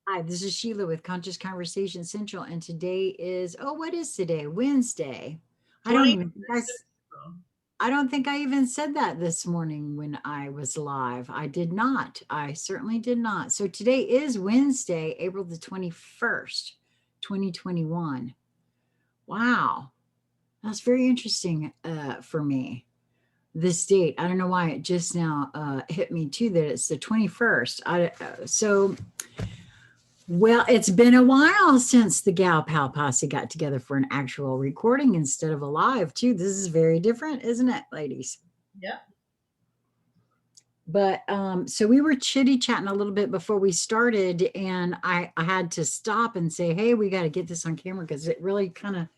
Hi, this is Sheila with Conscious Conversation Central, and today is, oh, what is today? Wednesday. I don't 20. even think I don't think I even said that this morning when I was live. I did not. I certainly did not. So today is Wednesday, April the 21st, 2021. Wow. That's very interesting for me. This date, I don't know why it just now hit me too that it's the 21st. Well, it's been a while since the Gal Pal Posse got together for an actual recording instead of a live, too. This is very different, isn't it, ladies? Yeah. But so we were chitty chatting a little bit before we started, and I had to stop and say, hey, we got to get this on camera because it really kind of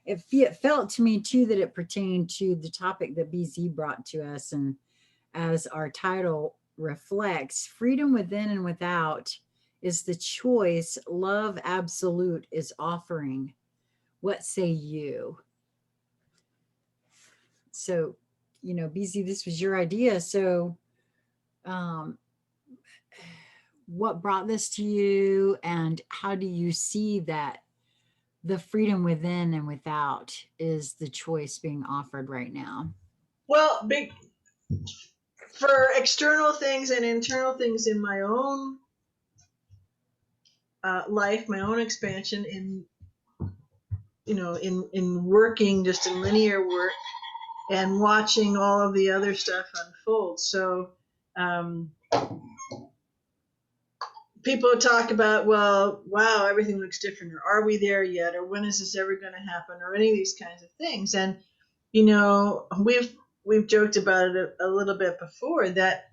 it felt to me too that it pertained to the topic that BZ brought to us, and as our title reflects, freedom within and without is the choice love absolute is offering. What say you? So, BZ, this was your idea. So, um, what brought this to you, and how do you see that the freedom within and without is the choice being offered right now? Well, for external things and internal things in my own life, my own expansion in working just in linear work and watching all of the other stuff unfold. So um, people talk about, well, wow, everything looks different, or are we there yet, or when is this ever going to happen, or any of these kinds of things. And we've joked about it a little bit before that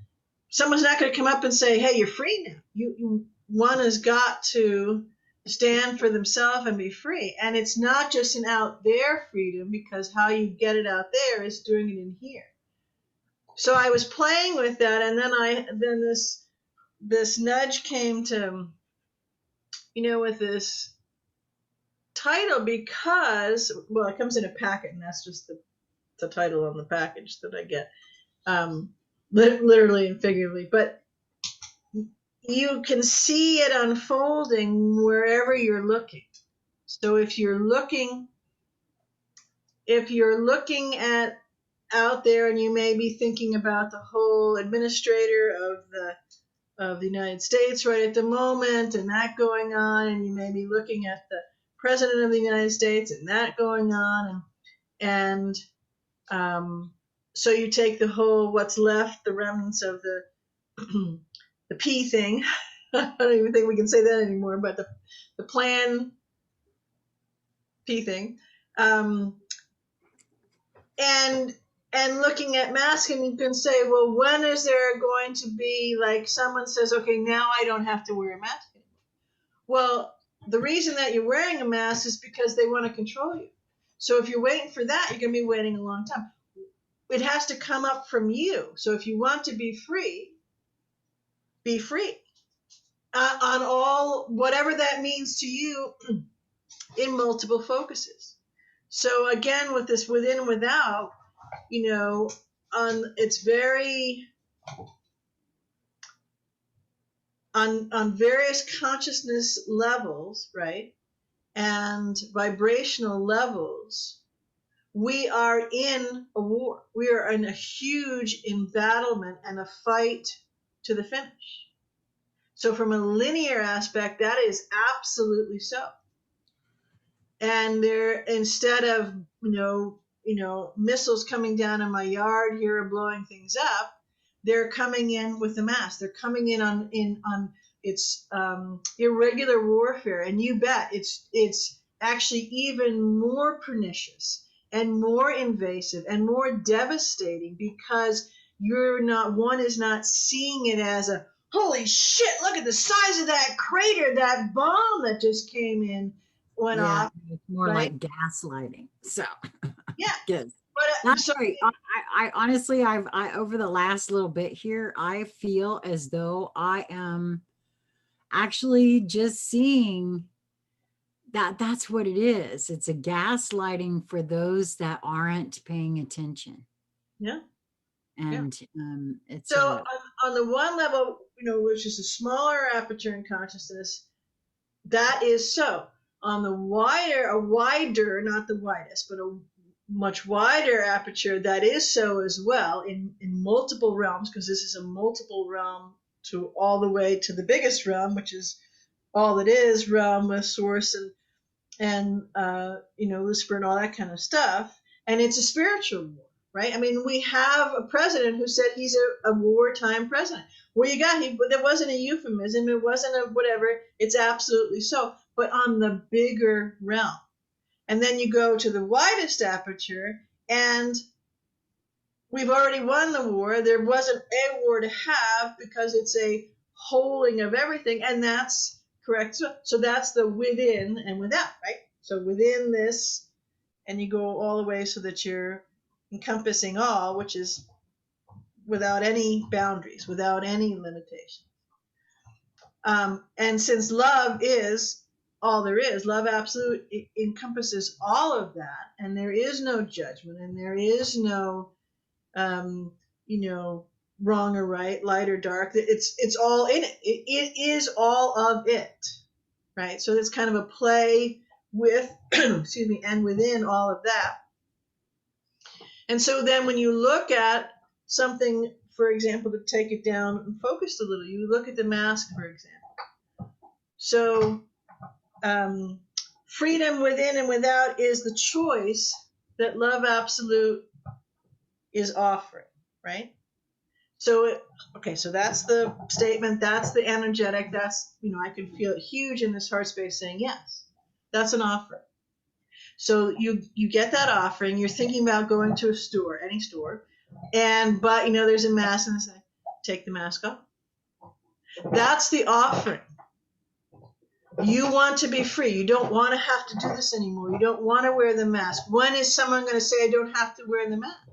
someone's not going to come up and say, hey, you're free now. One has got to stand for themselves and be free. And it's not just an out there freedom, because how you get it out there is doing it in here. So I was playing with that, and then this nudge came to, with this title, because, well, it comes in a packet, and that's just the title on the package that I get, literally and figuratively. But you can see it unfolding wherever you're looking. So if you're looking at out there, and you may be thinking about the whole administrator of the United States right at the moment, and that going on, and you may be looking at the president of the United States and that going on, and so you take the whole what's left, the remnants of the the P thing. I don't even think we can say that anymore, but the plan P thing, and looking at masking, you can say, well, when is there going to be, like, someone says, okay, now I don't have to wear a mask anymore. Well, the reason that you're wearing a mask is because they want to control you. So if you're waiting for that, you're going to be waiting a long time. It has to come up from you. So if you want to be free on all, whatever that means to you, in multiple focuses. So again, with this within and without, it's very on various consciousness levels, right? And vibrational levels, we are in a war. We are in a huge embattlement and a fight to the finish. So from a linear aspect, that is absolutely so. And there, instead of missiles coming down in my yard here and blowing things up, they're coming in with the mass. They're coming in on it's irregular warfare, and you bet it's actually even more pernicious and more invasive and more devastating, because one is not seeing it as a, holy shit, look at the size of that crater, that bomb that just came in, went Yeah, off, it's more right? like gaslighting. So, Yeah. good. But Not so very. I honestly, I over the last little bit here, I feel as though I am actually just seeing that that's what it is. It's a gaslighting for those that aren't paying attention, yeah, yeah. and it's So a on the one level, which is a smaller aperture in consciousness, that is so. On the wider, not the widest, but a much wider aperture, that is so as well in multiple realms, because this is a multiple realm to all the way to the biggest realm, which is all it is, realm with source and Lucifer and all that kind of stuff. And it's a spiritual war, right? I mean, we have a president who said he's a wartime president. Well, there wasn't a euphemism. It wasn't a whatever. It's absolutely so. But on the bigger realm. And then you go to the widest aperture, and we've already won the war. There wasn't a war to have because it's a holding of everything, and that's correct. So that's the within and without, right? So within this, and you go all the way so that you're encompassing all, which is without any boundaries, without any limitation. And since love is all there is, love absolute, it encompasses all of that, and there is no judgment, and there is no wrong or right, light or dark. It's all in it. It is all of it, right? So it's kind of a play with, excuse me, and within all of that. And so then when you look at something, for example, to take it down and focus a little, you look at the mask, for example. So freedom within and without is the choice that love absolute is offering, right? So so that's the statement, that's the energetic, that's, I can feel it huge in this heart space saying yes, that's an offering. So you get that offering, you're thinking about going to a store, any store, but there's a mask, and they say, take the mask off. That's the offering. You want to be free. You don't want to have to do this anymore. You don't want to wear the mask. When is someone going to say, I don't have to wear the mask?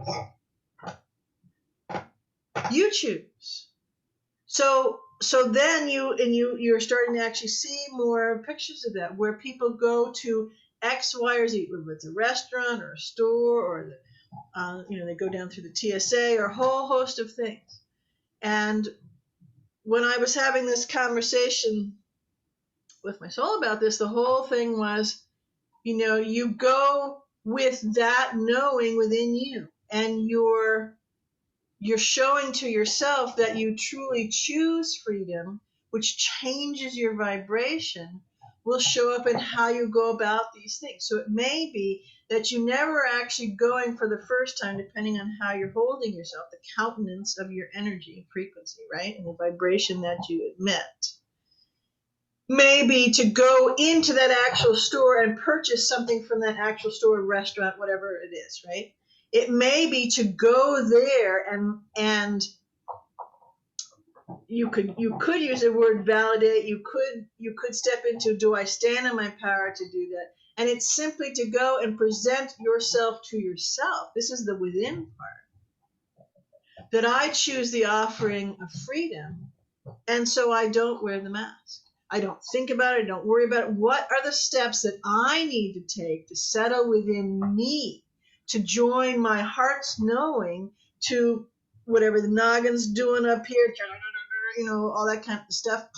You choose. So then you're starting to actually see more pictures of that, where people go to X, Y, or Z, whether it's a restaurant or a store, or they go down through the TSA, or a whole host of things. And when I was having this conversation with my soul about this, the whole thing was, you go with that knowing within you, and you're showing to yourself that you truly choose freedom, which changes your vibration, will show up in how you go about these things. So it may be that you never actually going for the first time, depending on how you're holding yourself, the countenance of your energy frequency, right? And the vibration that you emit. Maybe to go into that actual store and purchase something from that actual store, restaurant, whatever it is, right? It may be to go there and you could use the word validate. You could step into, do I stand in my power to do that? And it's simply to go and present yourself to yourself. This is the within part. That I choose the offering of freedom, and so I don't wear the mask. I don't think about it. I don't worry about it. What are the steps that I need to take to settle within me, to join my heart's knowing to whatever the noggin's doing up here, all that kind of stuff,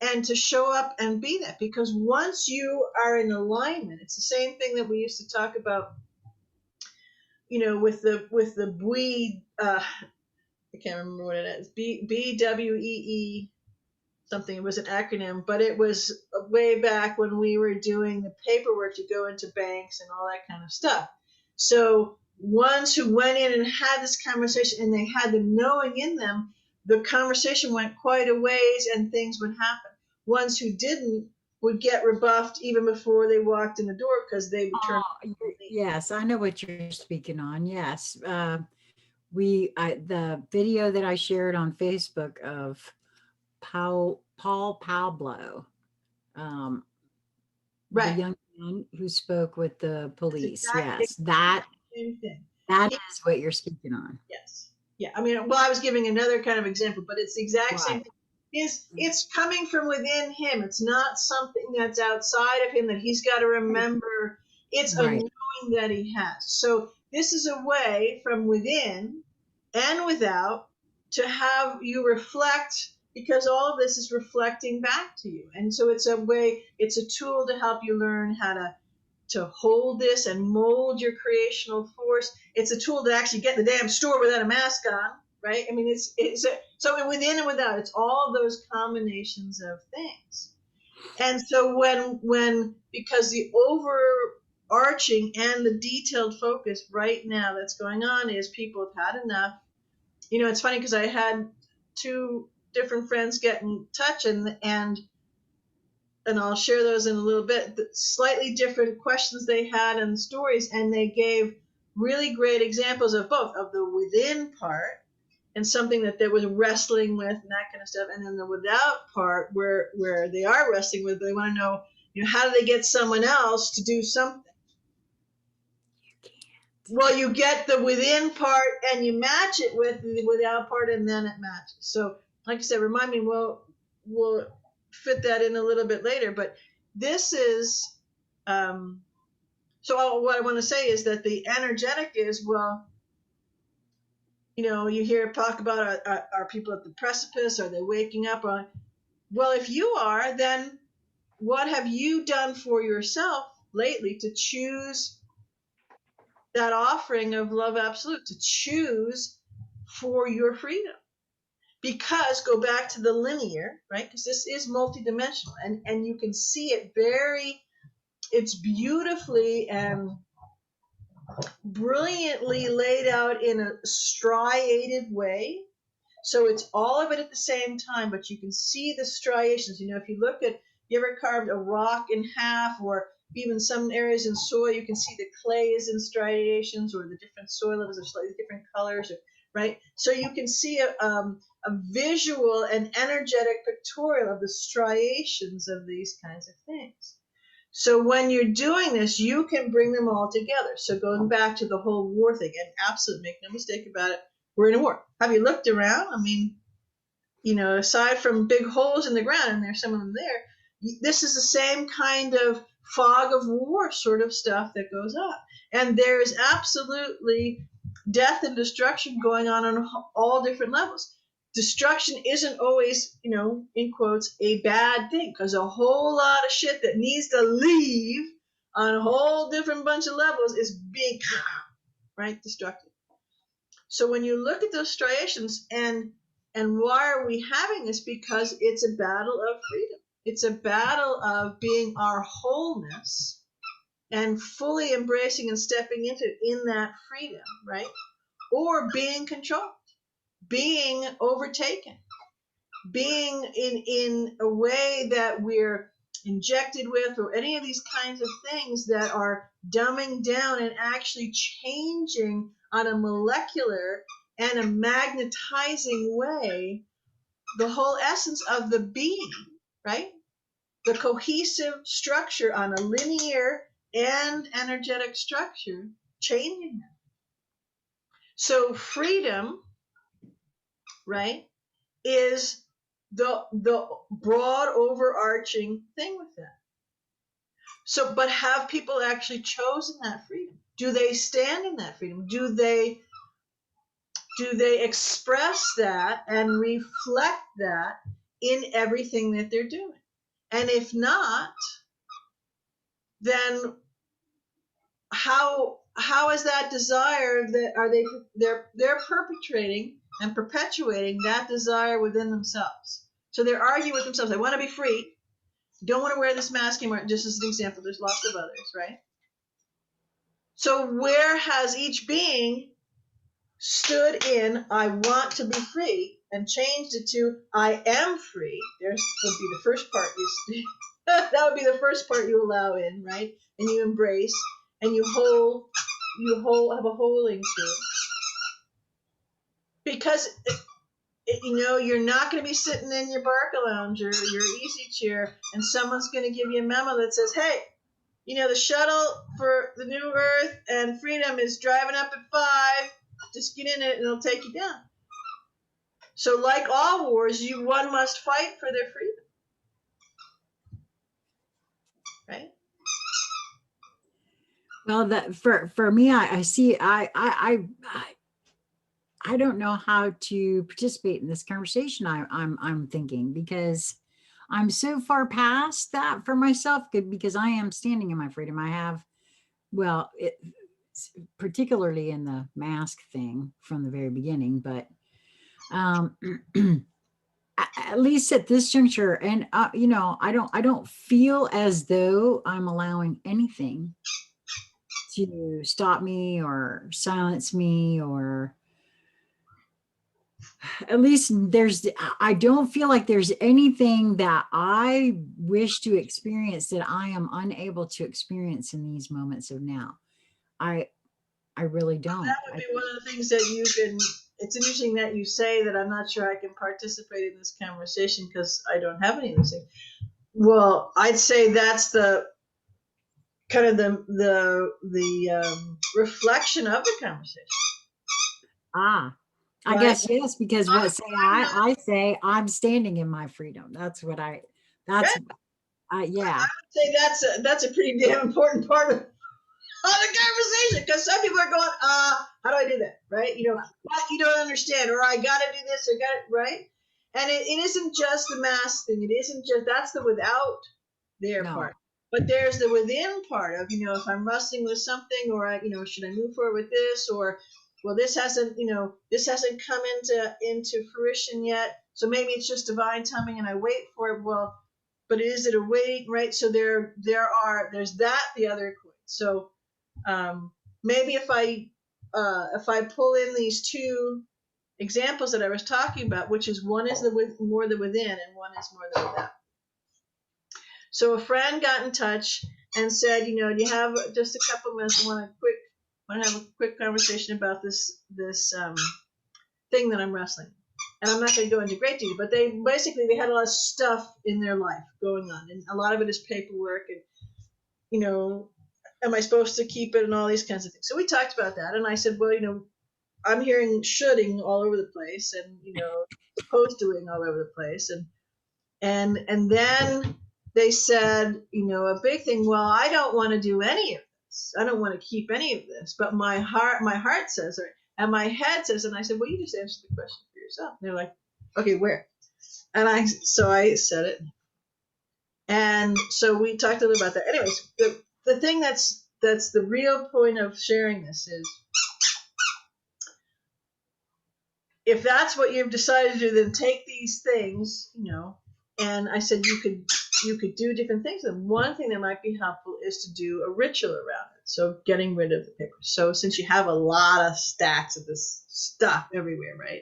and to show up and be that. Because once you are in alignment, it's the same thing that we used to talk about, with the BWE, I can't remember what it is, BWEE something. It was an acronym, but it was way back when we were doing the paperwork to go into banks and all that kind of stuff. So ones who went in and had this conversation and they had the knowing in them, the conversation went quite a ways and things would happen. Ones who didn't would get rebuffed even before they walked in the door because they would turn. Yes, I know what you're speaking on. Yes. The video that I shared on Facebook of Paul Pablo, Right. the young man who spoke with the police. Exactly. Yes, that Same thing. is what you're speaking on. Yes. Yeah. I mean, well, I was giving another kind of example, but it's the exact same thing. It's coming from within him. It's not something that's outside of him that he's got to remember. It's a knowing that he has. So this is a way from within and without to have you reflect, because all of this is reflecting back to you. And so it's a way, it's a tool to help you learn how to hold this and mold your creational force. It's a tool to actually get in the damn store without a mask on, right? I mean, so within and without, it's all of those combinations of things. And so when because the overarching and the detailed focus right now that's going on is people have had enough. It's funny because I had two different friends get in touch, and I'll share those in a little bit. The slightly different questions they had and stories, and they gave really great examples of both of the within part and something that they was wrestling with and that kind of stuff, and then the without part where they are wrestling with. They want to know, how do they get someone else to do something? Well, you get the within part and you match it with the without part, and then it matches. So, like I said, remind me. We'll fit that in a little bit later. But this is so. What I want to say is that the energetic is, well, you hear talk about are people at the precipice? Are they waking up? Well, if you are, then what have you done for yourself lately to choose that offering of love absolute, to choose for your freedom? Because go back to the linear, right? Because this is multidimensional, and you can see it it's beautifully and brilliantly laid out in a striated way. So it's all of it at the same time, but you can see the striations. If you ever carved a rock in half, or even some areas in soil, you can see the clay is in striations, or the different soil levels are slightly different colors, right? So you can see a visual and energetic pictorial of the striations of these kinds of things. So when you're doing this, you can bring them all together. So going back to the whole war thing, and absolutely make no mistake about it, we're in a war. Have you looked around? I mean, aside from big holes in the ground, and there's some of them there, this is the same kind of fog of war sort of stuff that goes on. And there's absolutely death and destruction going on all different levels. Destruction isn't always, in quotes, a bad thing, because a whole lot of shit that needs to leave on a whole different bunch of levels is being, right, destructive. So when you look at those striations, and why are we having this? Because it's a battle of freedom. It's a battle of being our wholeness and fully embracing and stepping into in that freedom, right? Or being controlled, being overtaken, being in a way that we're injected with, or any of these kinds of things that are dumbing down and actually changing on a molecular and a magnetizing way the whole essence of the being, right? The cohesive structure on a linear and energetic structure, changing them. So freedom, right, is the broad overarching thing with that. So, but have people actually chosen that freedom? Do they stand in that freedom? Do they express that and reflect that in everything that they're doing? And if not, then how is that desire, that are they're perpetrating and perpetuating that desire within themselves? So they're arguing with themselves. I want to be free. Don't want to wear this mask anymore. Just as an example, there's lots of others, right? So where has each being stood in I want to be free and changed it to I am free? There's would be the first part that would be the first part you allow in, right? And you embrace and you have a holding to. Because you're not going to be sitting in your Barca lounge or your easy chair, and someone's going to give you a memo that says, hey, the shuttle for the new Earth and freedom is driving up at 5. Just get in it and it'll take you down. So like all wars, one must fight for their freedom. Right? Well, that for me, I see, I don't know how to participate in this conversation. I'm thinking, because I'm so far past that for myself, because I am standing in my freedom. I have, well, particularly in the mask thing from the very beginning, but um at least at this juncture, and I don't feel as though I'm allowing anything to stop me or silence me, or at least I don't feel like there's anything that I wish to experience that I am unable to experience in these moments of now. I i really don't. That would be one of the things that you can. It's interesting that you say that. I'm not sure I can participate in this conversation because I don't have any of those things. Well, I'd say that's the kind of the reflection of the conversation, Ah, I right? guess yes, because I'm, what say I say I'm standing in my freedom. That's what right? that's yeah. I would say that's a pretty damn important part of the conversation because some people are going, how do I do that? Right? What you don't understand, or I got to do this, or got it right. And it isn't just the mask thing. It isn't just that's the without there No, part, but there's the within part of if I'm wrestling with something, or should I move forward with this, or well this hasn't come into fruition yet, so maybe it's just divine timing and I wait for it. Well, but is it a wait, right? So there's that the other coin. So um, maybe if I pull in these two examples that I was talking about, which is one is more the within and one is more the without. So a friend got in touch and said, do you have just a couple minutes? I want to have a quick conversation about this thing that I'm wrestling. And I'm not going to go into great detail, but they had a lot of stuff in their life going on, and a lot of it is paperwork, and you know, am I supposed to keep it and all these kinds of things. So we talked about that, and I said, well, I'm hearing shoulding all over the place, and supposed doing all over the place, and then they said, a big thing. Well, I don't want to do any of this. I don't want to keep any of this, but my heart says, and my head says, and I said, well, you just answer the question for yourself. And they're like, okay, where? And I said it, and so we talked a little about that. Anyways, the thing that's the real point of sharing this is, if that's what you've decided to do, then take these things, and I said you could do different things. And one thing that might be helpful is to do a ritual around it. So getting rid of the paper. So since you have a lot of stacks of this stuff everywhere, right?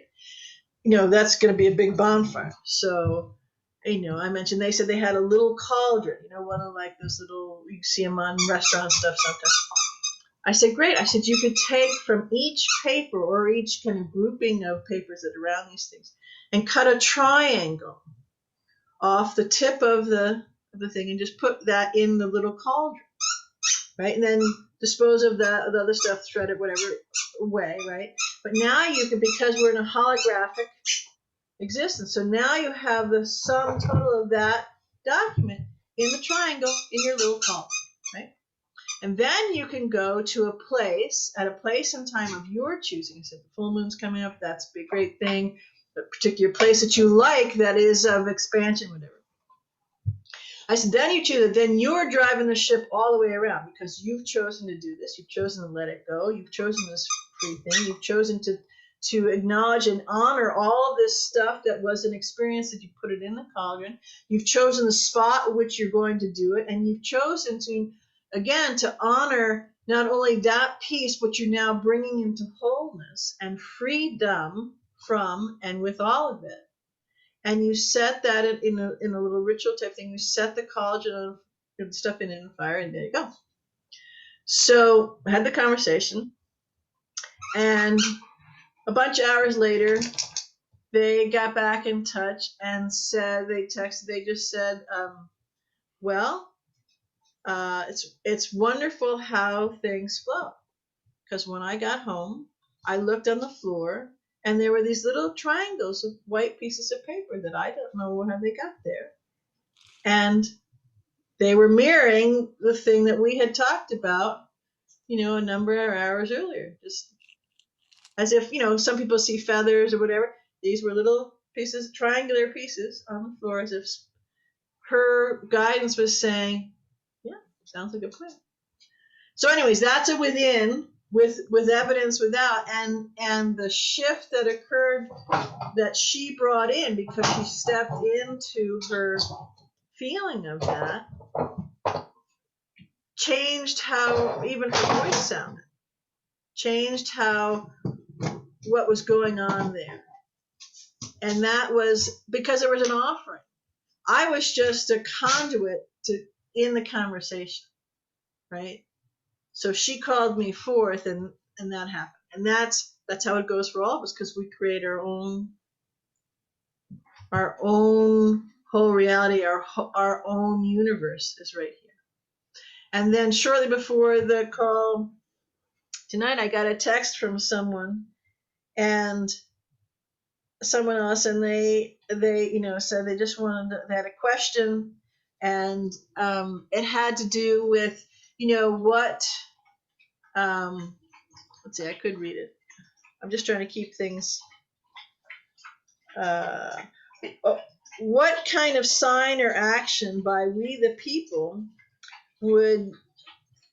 That's going to be a big bonfire. So, I mentioned they said they had a little cauldron, one of like those little, you see them on restaurant stuff sometimes. I said, great. I said, you could take from each paper or each kind of grouping of papers that are around these things and cut a triangle off the tip of the thing and just put that in the little cauldron, right? And then dispose of the other stuff, thread it, whatever way, right? But now you can, because we're in a holographic existence, so now you have the sum total of that document in the triangle in your little cauldron, right? And then you can go to a place and time of your choosing. I said the full moon's coming up. That's a great thing. A particular place that you like that is of expansion, whatever. I said, then you choose it. Then you're driving the ship all the way around because you've chosen to do this. You've chosen to let it go. You've chosen this free thing. You've chosen to acknowledge and honor all of this stuff that was an experience that you put it in the cauldron. You've chosen the spot which you're going to do it. And you've chosen to, again, to honor not only that piece, but you're now bringing into wholeness and freedom from and with all of it. And you set that in a little ritual type thing. You set the cauldron of stuff in the fire, and there you go. So I had the conversation, and a bunch of hours later, they got back in touch and said they just said, well, it's wonderful how things flow. Because when I got home, I looked on the floor, and there were these little triangles of white pieces of paper that I don't know how they got there. And they were mirroring the thing that we had talked about, a number of hours earlier. Just as if, some people see feathers or whatever. These were little pieces, triangular pieces on the floor, as if her guidance was saying, yeah, sounds like a plan. So anyways, that's a within with evidence without, and the shift that occurred that she brought in because she stepped into her feeling of that changed how even her voice sounded, changed how what was going on there. And that was because there was an offering. I was just a conduit to in the conversation, right? So she called me forth, and that happened. And that's how it goes for all of us, because we create our own whole reality, our own universe is right here. And then shortly before the call tonight, I got a text from someone and someone else, and they said they just they had a question, and it had to do with what let's see, I could read it. I'm just trying to keep things. Uh, what kind of sign or action by we the people would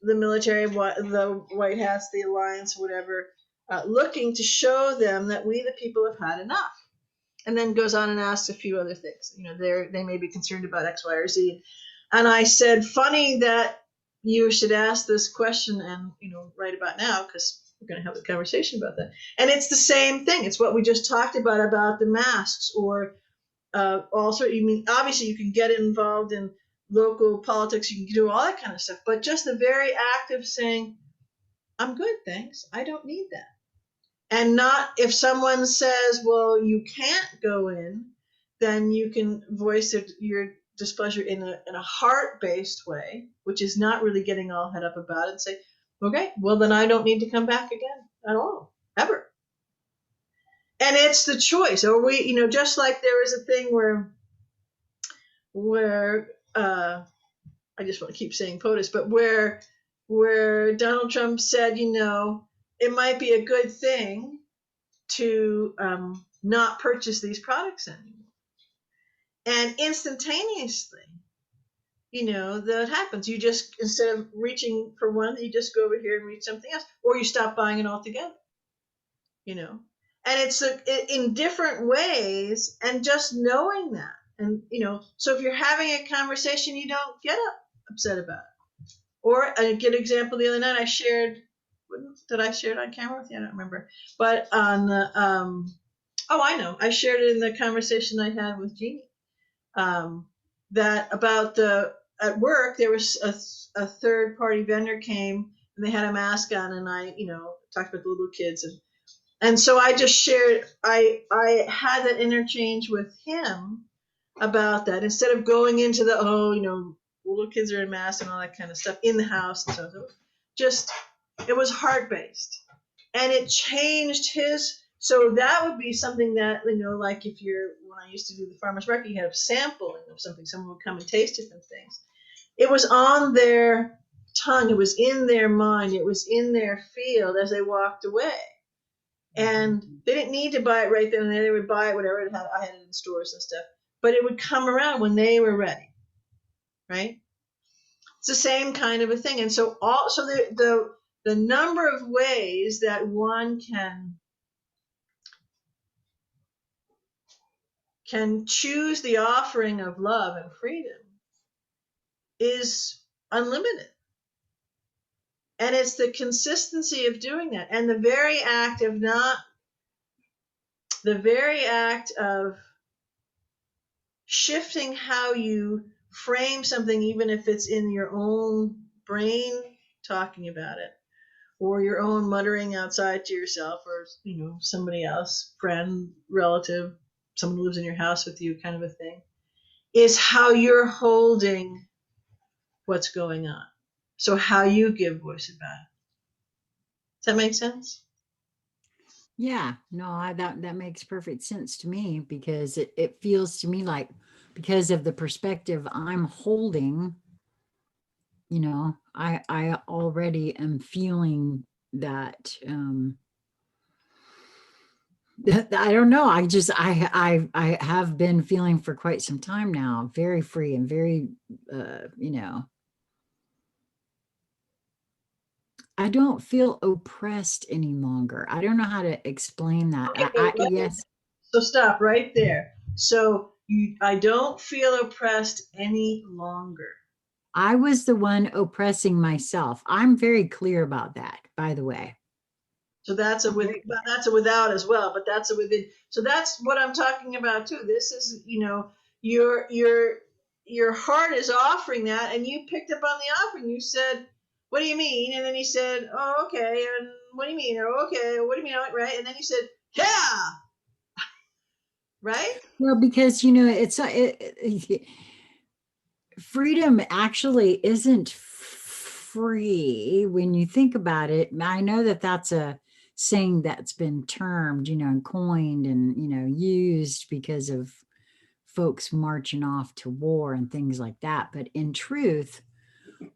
the military, the White Hats, the Alliance, whatever, looking to show them that we the people have had enough? And then goes on and asks a few other things. They may be concerned about X, Y, or Z. And I said, funny that you should ask this question, and right about now, because we're going to have a conversation about that. And it's the same thing. It's what we just talked about the masks, or also, obviously you can get involved in local politics, you can do all that kind of stuff, but just the very act of saying, I'm good, thanks, I don't need that. And not if someone says, well, you can't go in, then you can voice your displeasure in a heart-based way, which is not really getting all head up about it, and say, okay, well, then I don't need to come back again at all, ever. And it's the choice. Or we, just like there was a thing where I just want to keep saying POTUS, but where Donald Trump said, it might be a good thing to not purchase these products anymore. And instantaneously, that happens. You just, instead of reaching for one, you just go over here and reach something else, or you stop buying it altogether. And it's in different ways, and just knowing that. And, so if you're having a conversation, you don't get upset about it. Or a good example, the other night I shared, did I share it on camera with you? I don't remember. But on the, I know, I shared it in the conversation I had with Jeannie. That about at work, there was a third party vendor came, and they had a mask on, and I, talked about the little kids, and so I just shared, I had that interchange with him about that, instead of going into the, little kids are in masks and all that kind of stuff in the house and so just, it was heart-based, and it changed his. So that would be something that, like when I used to do the farmer's market, you have sampling of something, someone would come and taste different things. It was on their tongue, it was in their mind, it was in their field as they walked away. And they didn't need to buy it right then and there. They would buy it, whatever. I had it in stores and stuff. But it would come around when they were ready, right? It's the same kind of a thing. And so the number of ways that one can choose the offering of love and freedom is unlimited. And it's the consistency of doing that, and the very act of shifting how you frame something, even if it's in your own brain talking about it, or your own muttering outside to yourself, or somebody else, friend, relative, someone who lives in your house with you, kind of a thing, is how you're holding what's going on. So how you give voice about it. Does that make sense? Yeah, no, that makes perfect sense to me, because it feels to me like, because of the perspective I'm holding, I already am feeling that I don't know. I have been feeling for quite some time now, very free and very, you know, I don't feel oppressed any longer. I don't know how to explain that. Okay, Yes, so stop right there. So I don't feel oppressed any longer. I was the one oppressing myself. I'm very clear about that, by the way. So I'm very well, clear. that's a without as well, but that's a within. So that's what I'm talking about too. This is, your heart is offering that, and you picked up on the offering. You said, "What do you mean?" And then he said, "Oh, okay." And what do you mean? Or okay, what do you mean? Right? And then you said, "Yeah," right? Well, because, freedom actually isn't free when you think about it. I know that that's a saying that's been termed, and coined and, used because of folks marching off to war and things like that. But in truth,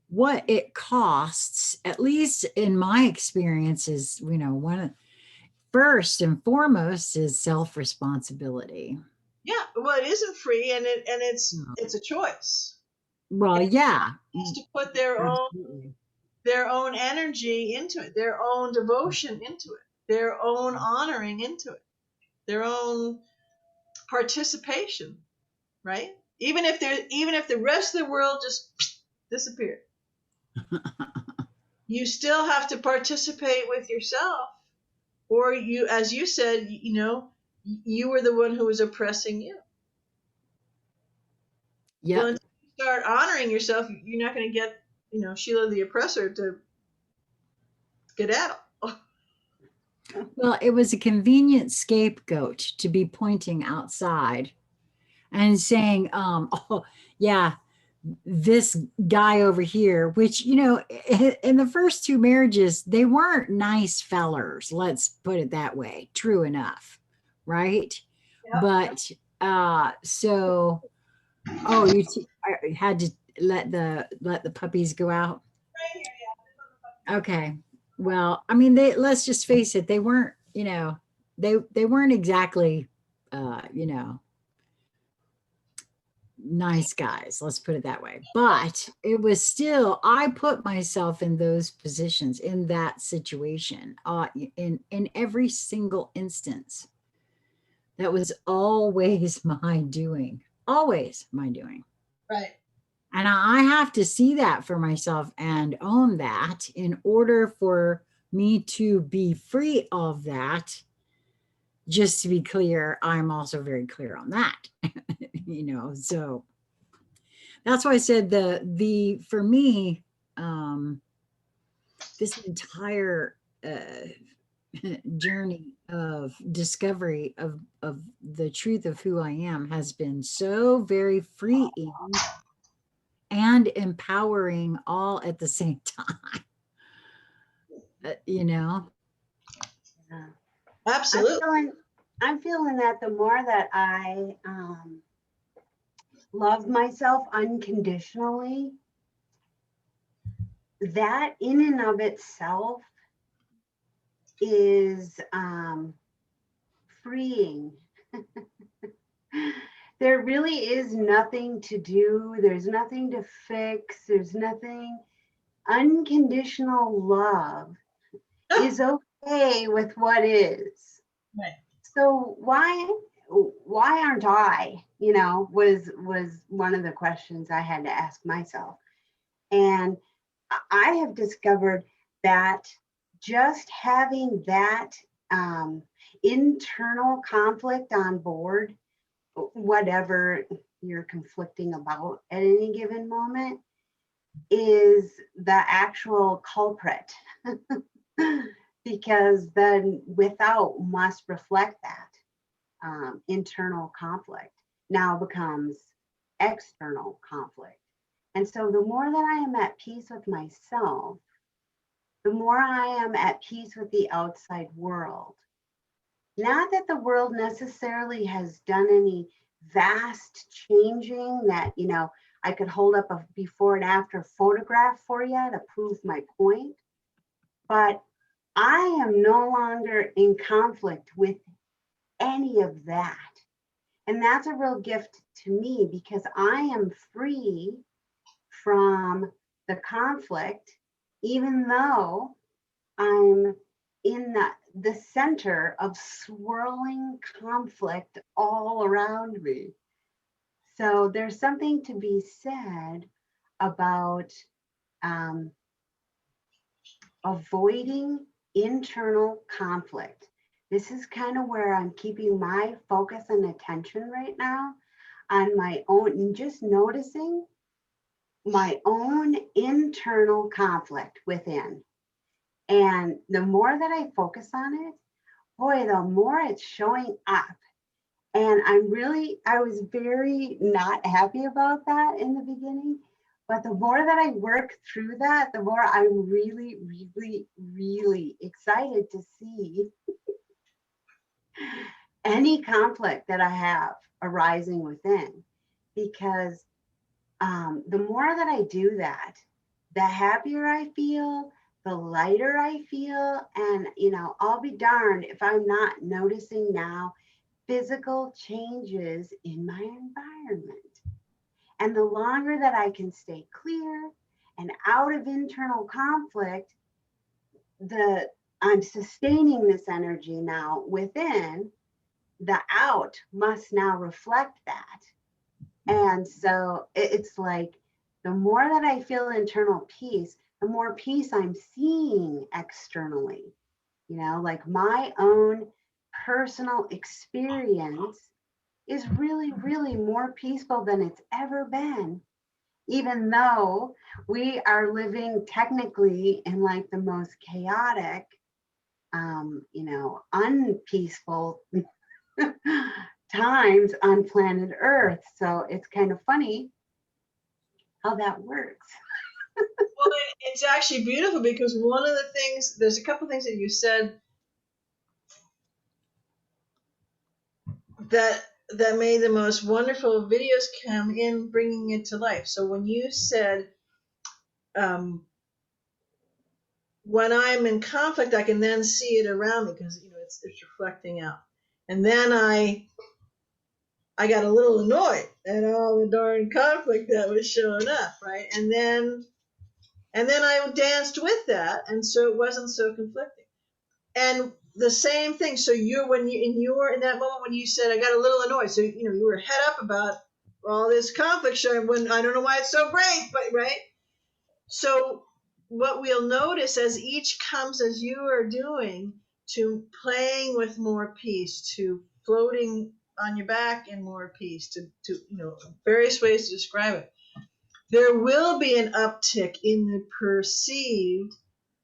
what it costs, at least in my experience, is, one of first and foremost is self-responsibility. Yeah. Well, it isn't free, and it's a choice. Well, And yeah, has to put absolutely. their own energy into it, their own devotion into it, their own honoring into it, their own participation, right? Even if the rest of the world just disappeared, you still have to participate with yourself, or you, as you said, you were the one who was oppressing you. Well, Yep. until you start honoring yourself, you're not going to get, Sheila the oppressor to skedaddle. Well, it was a convenient scapegoat to be pointing outside and saying, oh, yeah, this guy over here, which, in the first two marriages, they weren't nice fellers. Let's put it that way. True enough. Right. Yep. But, so, oh, I had to let the puppies go out. Right here, Okay. Well, I mean, let's just face it, they weren't, they weren't exactly, you know, nice guys, let's put it that way. But it was still, I put myself in those positions, in that situation, in every single instance. That was always my doing, always my doing. yeah. Right. And I have to see that for myself and own that in order for me to be free of that. Just to be clear, I'm also very clear on that. So that's why I said for me, um, this entire journey of discovery of the truth of who I am has been so very freeing and empowering all at the same time. You know? Yeah. I'm Absolutely. feeling I'm feeling that the more that I love myself unconditionally, that in and of itself is freeing. There really is nothing to do, there's nothing to fix, there's nothing. Unconditional love is okay with what is. Right. So why aren't I, was one of the questions I had to ask myself. And I have discovered that just having that internal conflict on board, whatever you're conflicting about at any given moment, is the actual culprit. Because then without must reflect that internal conflict now becomes external conflict. And so the more that I am at peace with myself, the more I am at peace with the outside world. Not that the world necessarily has done any vast changing that, I could hold up a before and after photograph for you to prove my point, but I am no longer in conflict with any of that. And that's a real gift to me, because I am free from the conflict, even though I'm in the center of swirling conflict all around me. So there's something to be said about avoiding internal conflict. This is kind of where I'm keeping my focus and attention right now, on my own, and just noticing my own internal conflict within. And the more that I focus on it, boy, the more it's showing up. And I was very not happy about that in the beginning. But the more that I work through that, the more I'm really, really, really excited to see any conflict that I have arising within. Because the more that I do that, the happier I feel, the lighter I feel. And, I'll be darned if I'm not noticing now physical changes in my environment. And the longer that I can stay clear and out of internal conflict, I'm sustaining this energy now within, the out must now reflect that. And so it's like, the more that I feel internal peace, the more peace I'm seeing externally. Like my own personal experience is really, really more peaceful than it's ever been, even though we are living technically in like the most chaotic, unpeaceful times on planet Earth. So it's kind of funny how that works. Well, it's actually beautiful, because one of the things, there's a couple things that you said that made the most wonderful videos come in, bringing it to life. So when you said, when I'm in conflict, I can then see it around me, because it's reflecting out. And then I got a little annoyed at all the darn conflict that was showing up, right? And then I danced with that, and so it wasn't so conflicting. And the same thing. So you were in that moment when you said, I got a little annoyed. So you were head up about all this conflict showing, when I don't know why it's so great, but right. So what we'll notice as each comes, as you are doing, to playing with more peace, to floating on your back in more peace, to various ways to describe it, there will be an uptick in the perceived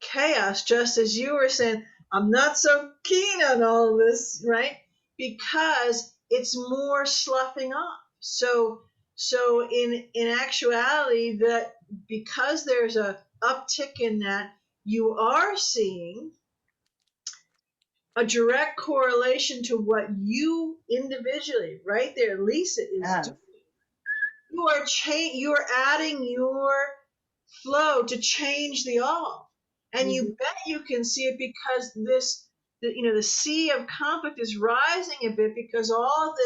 chaos, just as you were saying, I'm not so keen on all this, right? Because it's more sloughing off. So in actuality, that because there's a uptick in that, you are seeing a direct correlation to what you individually, right there, Lisa, is doing. You are adding your flow to change the all, and you bet you can see it, because the sea of conflict is rising a bit, because all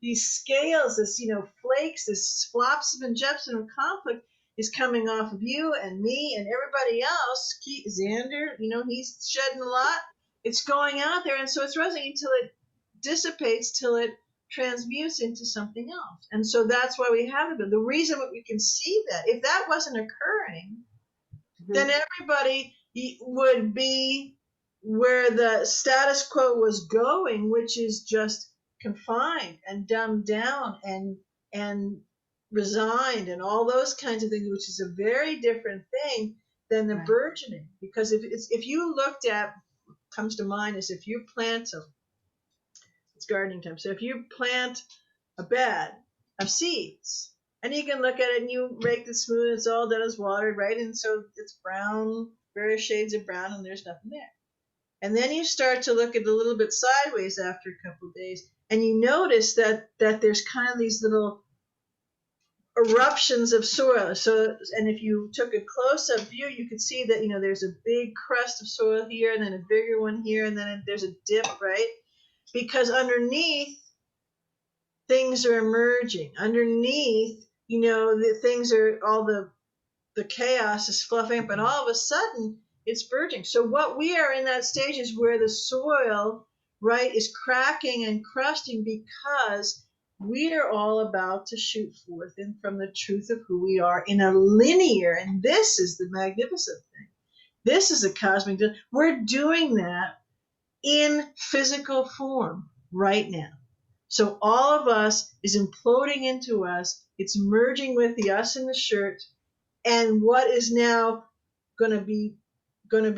these scales, this flakes, this flops and jetsam of conflict is coming off of you and me and everybody else. Xander, he's shedding a lot. It's going out there, and so it's rising until it dissipates, till it transmutes into something else. And so that's why we have it. The reason that we can see that, if that wasn't occurring, then everybody would be where the status quo was going, which is just confined and dumbed down and resigned and all those kinds of things, which is a very different thing than the burgeoning. Because if you looked at, comes to mind is, if you plant it's gardening time. So if you plant a bed of seeds, and you can look at it and you rake it smooth, it's all done as watered, right? And so it's brown, various shades of brown, and there's nothing there. And then you start to look at it a little bit sideways after a couple of days, and you notice that there's kind of these little eruptions of soil. So, and if you took a close-up view, you could see that there's a big crust of soil here, and then a bigger one here, and then there's a dip, right? because underneath things are emerging. Underneath, the things are all the chaos is fluffing up, and all of a sudden it's burgeoning. So what we are in that stage is where the soil, right, is cracking and crusting, because we are all about to shoot forth in from the truth of who we are in a linear, and this is the magnificent thing. This is a cosmic. We're doing that in physical form right now. So all of us is imploding into us. It's merging with the us in the shirt, and what is now going to be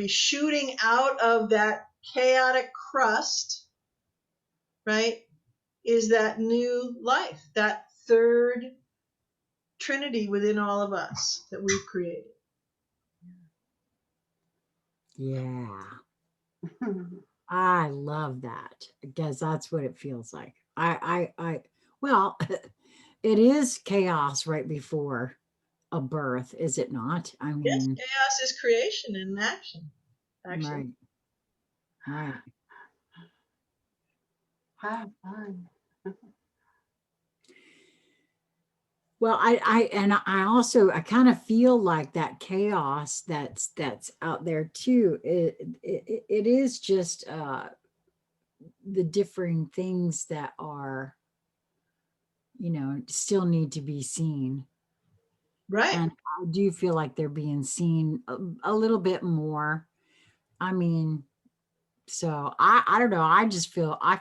shooting out of that chaotic crust, right, is that new life, that third trinity within all of us that we've created. Yeah. I love that, because that's what it feels like. Well, it is chaos right before a birth, is it not? I Yes, mean, chaos is creation in action, actually. right. How fun. Well, I kind of feel like that chaos that's out there too. It is just the differing things that are, still need to be seen. Right. And I do feel like they're being seen a little bit more. I mean, so I don't know. I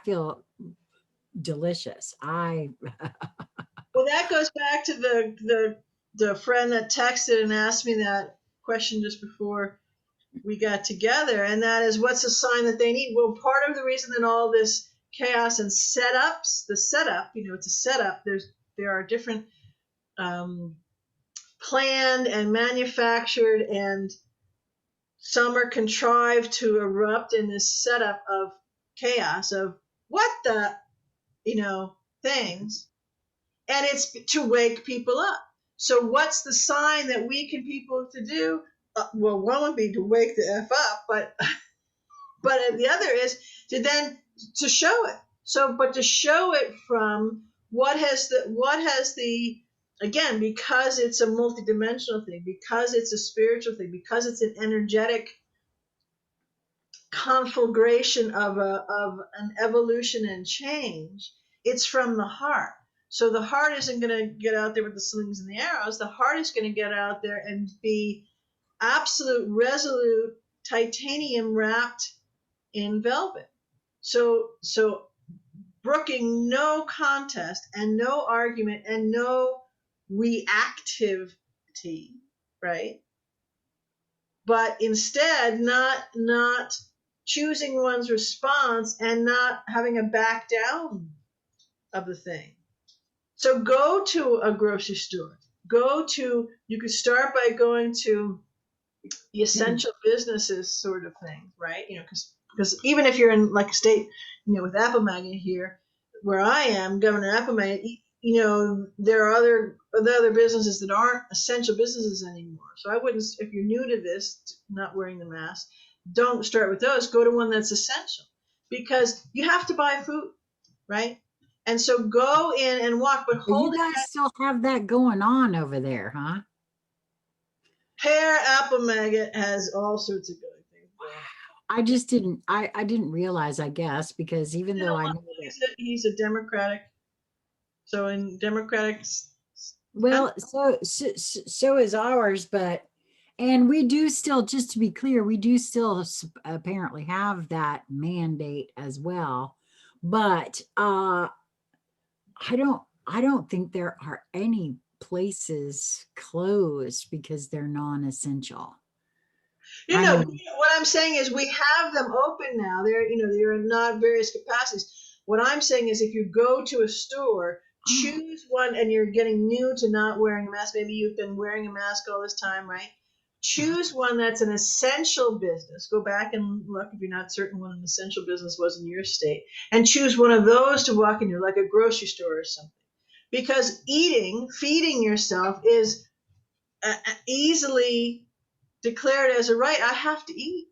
feel delicious. Well, that goes back to the friend that texted and asked me that question just before we got together, and that is, what's a sign that they need? Well, part of the reason that all this chaos and setups, the setup, it's a setup. There are different planned and manufactured, and some are contrived to erupt in this setup of chaos of what the things, and it's to wake people up. So what's the sign that we can people to do? Well, one would be to wake the F up, but the other is to show it. So, but to show it from what has the again, because it's a multidimensional thing, because it's a spiritual thing, because it's an energetic conflagration of an evolution and change. It's from the heart. So the heart isn't going to get out there with the slings and the arrows. The heart is going to get out there and be absolute, resolute, titanium wrapped in velvet. So brooking no contest and no argument and no reactivity, right? But instead, not choosing one's response and not having a back down of the thing. So go to a grocery store. You could start by going to the essential businesses sort of thing, right? Because even if you're in like a state, with Apple Magnet here, where I am, Governor Apple Magnet, there are other businesses that aren't essential businesses anymore. So I wouldn't, if you're new to this, not wearing the mask, don't start with those. Go to one that's essential, because you have to buy food, right? And so go in and walk, but You hold it. guys still have that going on over there, huh? Hair Apple Magnet has all sorts of good things. I just didn't. I didn't realize. I guess because even though I know that. He's a Democratic. So in Democratic. Well, so is ours, and we do still, just to be clear, we do still apparently have that mandate as well, but I don't think there are any places closed because they're non-essential. What I'm saying is we have them open now. They're not various capacities. What I'm saying is, if you go to a store, choose one, and you're getting new to not wearing a mask. Maybe you've been wearing a mask all this time, right? Choose one that's an essential business. Go back and look if you're not certain what an essential business was in your state, and choose one of those to walk into, like a grocery store or something. Because feeding yourself is easily declared as a right. I have to eat.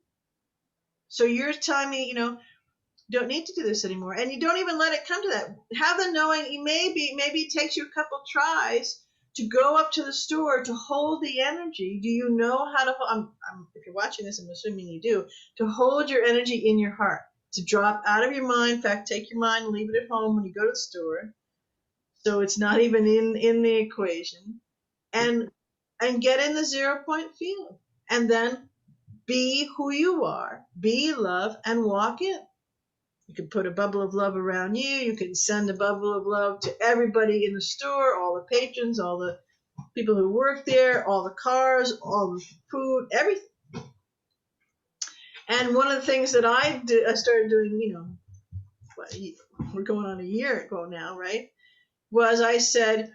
So you're telling me, You don't need to do this anymore. And you don't even let it come to that. Have the knowing. You maybe it takes you a couple tries to go up to the store to hold the energy. Do you know how to hold? If you're watching this, I'm assuming you do. To hold your energy in your heart, to drop out of your mind. In fact, take your mind and leave it at home when you go to the store, so it's not even in the equation. And get in the 0 point feeling, and then be who you are, be love, and walk in. You can put a bubble of love around you. You can send a bubble of love to everybody in the store, all the patrons, all the people who work there, all the cars, all the food, everything. And one of the things that I started doing, we're going on a year ago now, right? Was I said,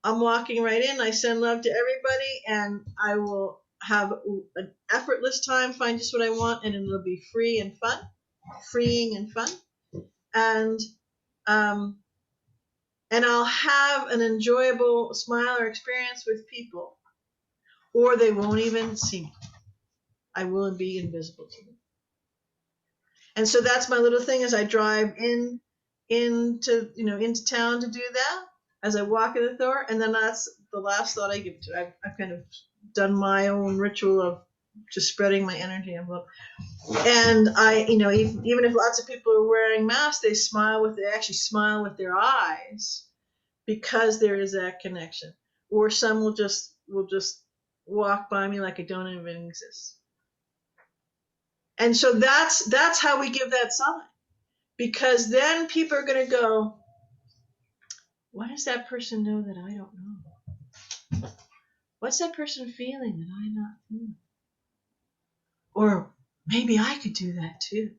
I'm walking right in. I send love to everybody, and I will have an effortless time, find just what I want, and it'll be free and fun, freeing and fun. And I'll have an enjoyable smile or experience with people, or they won't even see me. I will be invisible to them. And so that's my little thing as I drive into town to do that, as I walk in the door, and then that's the last thought I give to. I've kind of done my own ritual of just spreading my energy envelope. And even if lots of people are wearing masks, they actually smile with their eyes, because there is that connection. Or some will just walk by me like I don't even exist. And so that's how we give that sign, because then people are going to go, what does that person know that I don't know? What's that person feeling that I'm not feeling? Or maybe I could do that too.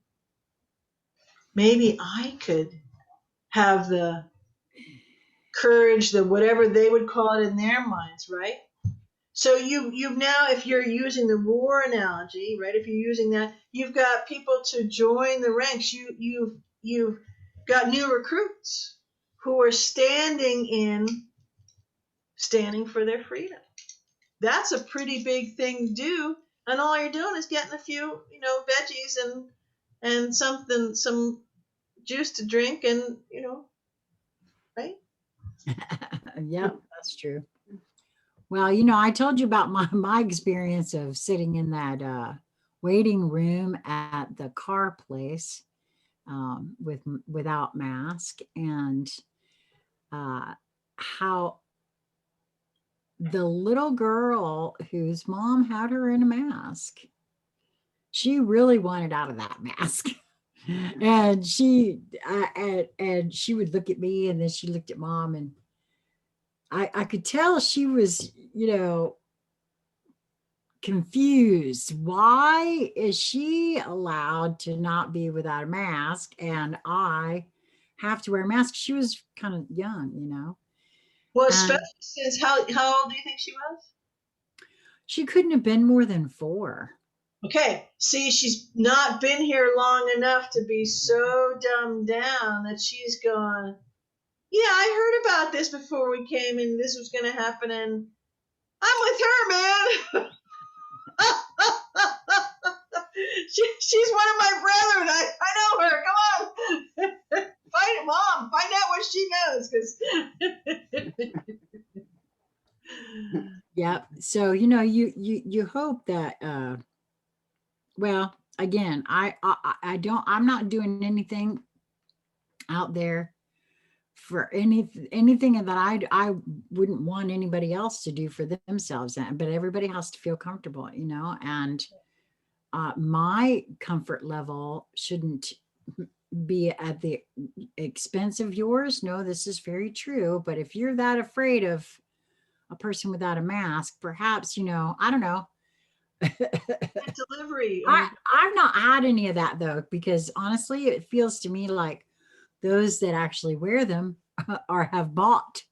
Maybe I could have the courage, the whatever they would call it in their minds, right? So you've now, if you're using the war analogy, right? If you're using that, you've got people to join the ranks. You've got new recruits who are standing for their freedom. That's a pretty big thing to do, and all you're doing is getting a few, veggies and some juice to drink, and right? Yep, that's true. Well, I told you about my experience of sitting in that waiting room at the car place without mask, and how the little girl whose mom had her in a mask, she really wanted out of that mask. And she would look at me, and then she looked at mom, and I could tell she was, confused. Why is she allowed to not be without a mask, and I have to wear a mask? She was kind of young. Well, And especially since how old do you think she was? she couldn't have been more than 4. Okay, see, she's not been here long enough to be so dumbed down that she's gone, yeah, I heard about this before we came, and this was going to happen, and I'm with her, man. She's one of my brethren. I know her. Come on. Mom, find out what she knows, because Yep. So, you hope that, well, again, I'm not doing anything out there for anything that I wouldn't want anybody else to do for themselves. But everybody has to feel comfortable, and my comfort level shouldn't be at the expense of yours. No, this is very true. But if you're that afraid of a person without a mask, perhaps, I don't know. delivery. I've not had any of that, though, because honestly, it feels to me like those that actually wear them have bought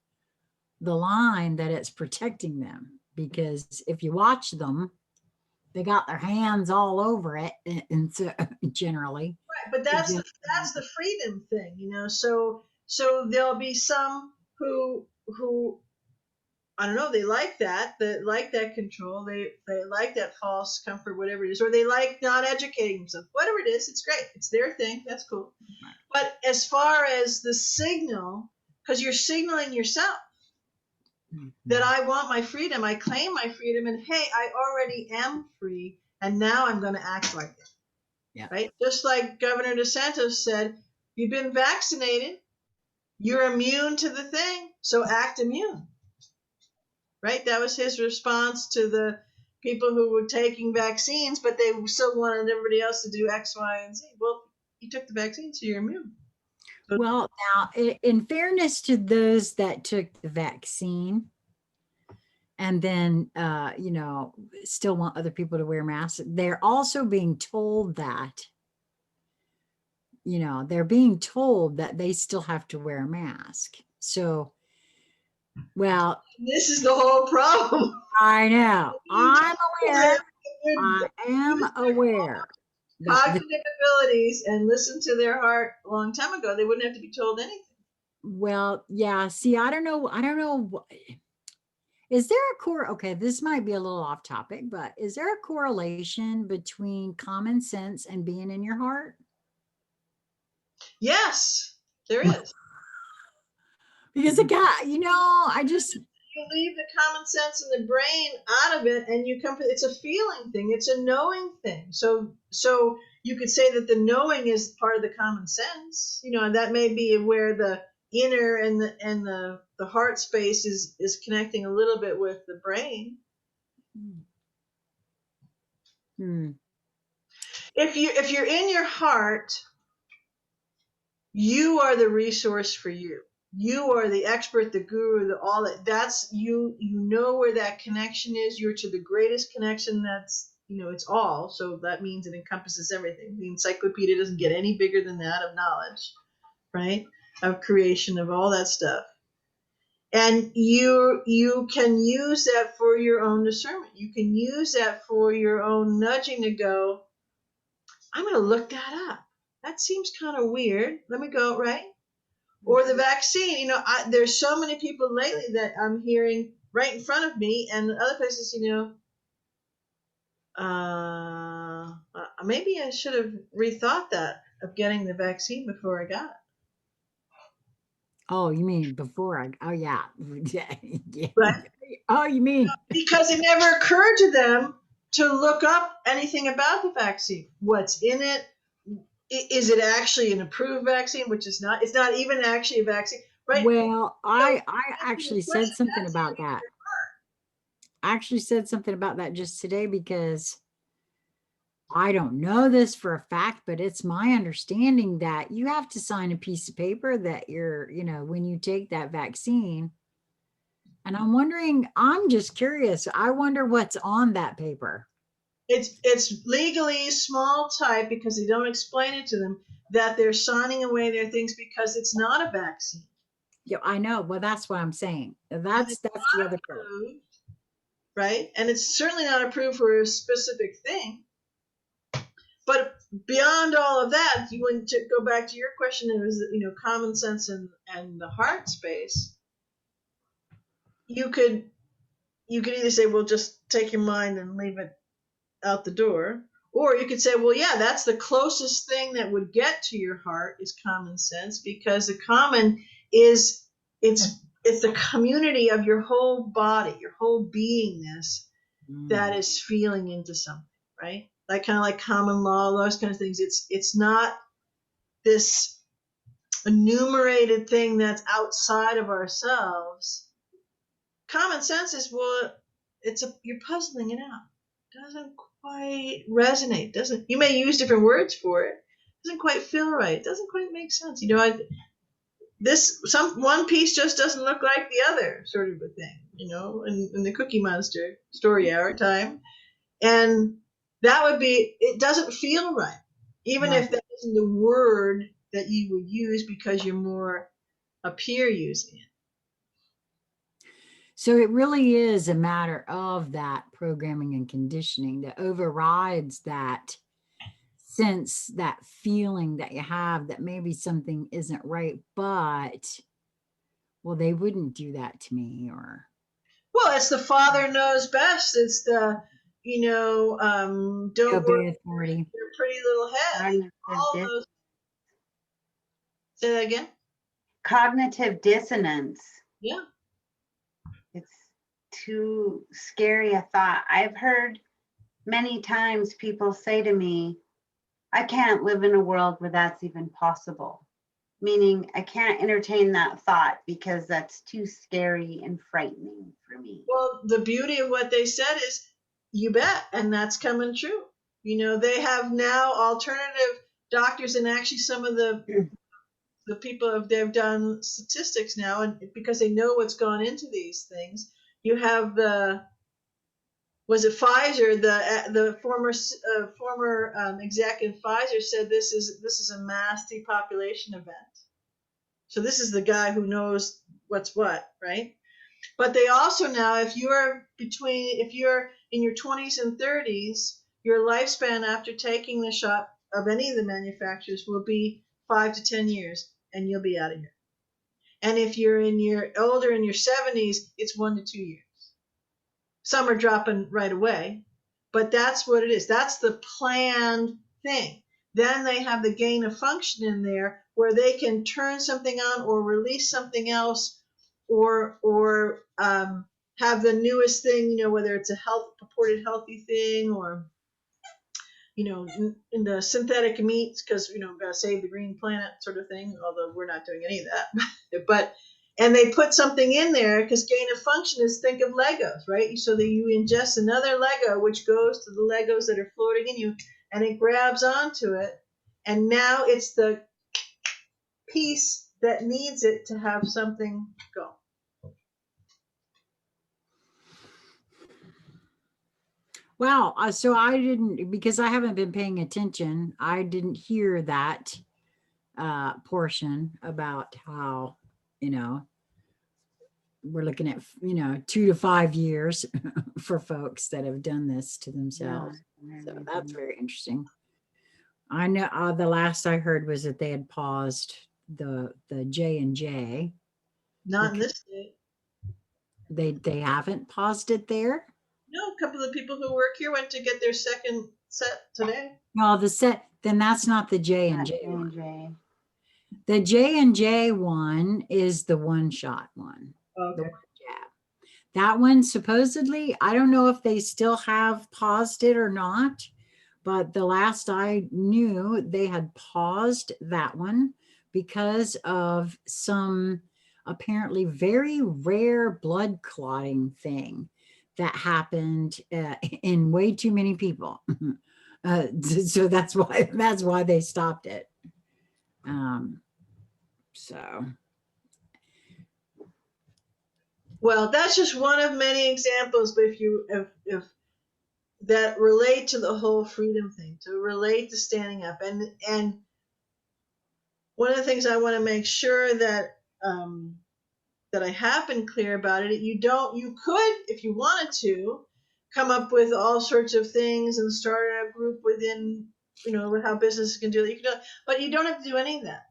the line that it's protecting them. Because if you watch them, they got their hands all over it, and so generally. Right, but that's the freedom thing, So there'll be some who I don't know, they like that. They like that control. They like that false comfort, whatever it is, or they like not educating themselves. Whatever it is, it's great. It's their thing. That's cool. But as far as the signal, because you're signaling yourself that I want my freedom, I claim my freedom, and hey, I already am free, and now I'm going to act like it. Yeah. Right? Just like Governor DeSantis said, you've been vaccinated, you're immune to the thing, so act immune. Right? That was his response to the people who were taking vaccines, but they still wanted everybody else to do X, Y, and Z. Well, you took the vaccine, so you're immune. So, Well, now, in fairness to those that took the vaccine and then, you know, still want other people to wear masks, they're also being told that, you know, they're being told that they still have to wear a mask. So, well, this is the whole problem. I know. I'm aware. I am Use their aware. But cognitive abilities and listen to their heart a long time ago. They wouldn't have to be told anything. well, yeah. See, I don't know. I don't know. Is there a okay, this might be a little off topic, but is there a correlation between common sense and being in your heart? Yes, there is. Because a guy, you know, I just You leave the common sense and the brain out of it, and you come. It's a feeling thing. It's a knowing thing. So you could say that the knowing is part of the common sense. You know, and that may be where the inner and the heart space is connecting a little bit with the brain. hmm. If you're in your heart, you are the resource for you. You are the expert, the guru, the all that. That's you. You know where that connection is. You're to the greatest connection. That's, you know, it's all. So that means it encompasses everything. The encyclopedia doesn't get any bigger than that of knowledge, right? Of creation, of all that stuff. And you can use that for your own discernment. You can use that for your own nudging to go, I'm going to look that up. That seems kind of weird. Let me go, right? Or the vaccine. You know, there's so many people lately that I'm hearing right in front of me, and other places, you know, maybe I should have rethought that of getting the vaccine before I got it. Oh, you mean before I, oh yeah. Yeah. Right? Oh, you mean, Because it never occurred to them to look up anything about the vaccine. What's in it? Is it actually an approved vaccine, which is not? It's not even actually a vaccine, right? well, So I actually that's said something that's about that. I actually said something about that just today because I don't know this for a fact, but it's my understanding that you have to sign a piece of paper that you're, you know, when you take that vaccine. And I'm wondering, I'm just curious. I wonder what's on that paper. It's legally small type because they don't explain it to them that they're signing away their things because it's not a vaccine. Yeah, I know. Well, that's what I'm saying. And That's it's the not other part. approved, right? And it's certainly not approved for a specific thing. But beyond all of that, you want to go back to your question, it was, you know, common sense and the heart space. You could either say, well, just take your mind and leave it out the door, or you could say, well, yeah, that's the closest thing that would get to your heart is common sense, because the common is it's the community of your whole body, your whole beingness that is feeling into something, right? Like kind of like common law, those kind of things. It's not this enumerated thing that's outside of ourselves. Common sense is, well, you're puzzling it out. Doesn't quite resonate. Doesn't, you may use different words for it. Doesn't quite feel right. Doesn't quite make sense. You know, one piece just doesn't look like the other, sort of a thing. You know, in the Cookie Monster story hour time, and that would be, it doesn't feel right, even if that isn't the word that you would use because you're more a peer using it. So it really is a matter of that programming and conditioning that overrides that sense, that feeling that you have that maybe something isn't right, but well, they wouldn't do that to me, or Well, it's the father knows best. It's the, You don't worry obey authority. your pretty little head. Cognitive, All those. Say that again. cognitive dissonance. Yeah. It's too scary a thought. I've heard many times people say to me, I can't live in a world where that's even possible. Meaning, I can't entertain that thought because that's too scary and frightening for me. Well, the beauty of what they said is, you bet, and that's coming true. They have now alternative doctors, and actually some of the people they've done statistics now, and because they know what's gone into these things. You have was it Pfizer, the former exec in Pfizer said this is a mass depopulation event. So this is the guy who knows what's what, right? But they also now, if you're in your 20s and 30s, your lifespan after taking the shot of any of the manufacturers will be 5 to 10 years, and you'll be out of here. And if you're older in your 70s, it's 1 to 2 years. Some are dropping right away, but that's what it is. That's the planned thing. Then they have the gain of function in there where they can turn something on or release something else, or have the newest thing, whether it's a purported healthy thing, or in the synthetic meats, because gotta save the green planet sort of thing, although we're not doing any of that. And they put something in there because gain of function is, think of Legos, right? So that you ingest another Lego, which goes to the Legos that are floating in you, and it grabs onto it, and now it's the piece that needs it to have something go. Wow. So I didn't, because I haven't been paying attention, I didn't hear that portion about how, we're looking at, 2 to 5 years for folks that have done this to themselves. So that's very interesting. I know the last I heard was that they had paused the J&J. Not in this state. They haven't paused it there. No, a couple of people who work here went to get their second set today. No, then that's not the J&J one. J&J. The J&J one is the one-shot one. Okay. The one jab. That one supposedly, I don't know if they still have paused it or not, but the last I knew, they had paused that one because of some apparently very rare blood clotting thing that happened in way too many people. So that's why they stopped it. So. Well, that's just one of many examples, but if that relate to the whole freedom thing, to relate to standing up, and one of the things I want to make sure that that I have been clear about it. You could, if you wanted to, come up with all sorts of things and start a group within, how businesses can do that. But you don't have to do any of that.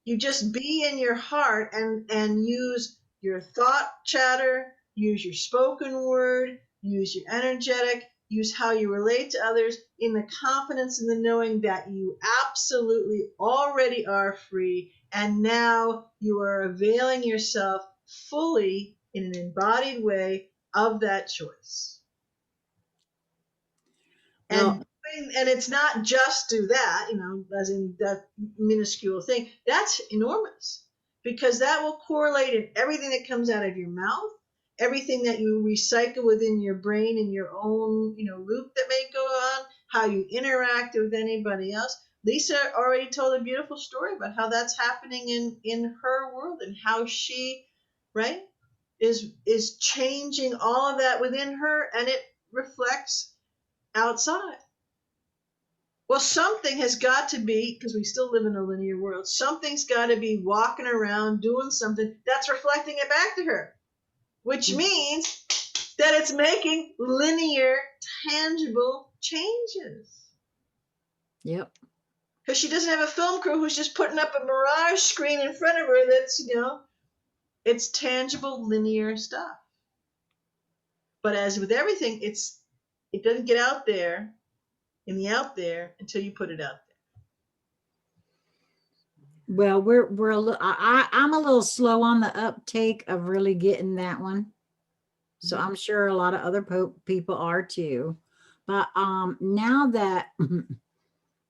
You just be in your heart and use your thought chatter, use your spoken word, use your energetic, use how you relate to others in the confidence and the knowing that you absolutely already are free, and now you are availing yourself fully in an embodied way of that choice. Well, And it's not just do that, as in that minuscule thing. That's enormous, because that will correlate in everything that comes out of your mouth, everything that you recycle within your brain in your own, loop that may go on, how you interact with anybody else. Lisa already told a beautiful story about how that's happening in her world, and how she, right, is changing all of that within her, and it reflects outside. Well, something has got to be, because we still live in a linear world, something's got to be walking around doing something that's reflecting it back to her, which means that it's making linear, tangible changes. Yep. Because she doesn't have a film crew who's just putting up a mirage screen in front of her that's, it's tangible, linear stuff. But as with everything, it doesn't get out there in the out there until you put it out Well, we're a little, I'm a little slow on the uptake of really getting that one. So there. I'm sure a lot of other people are too. But now that,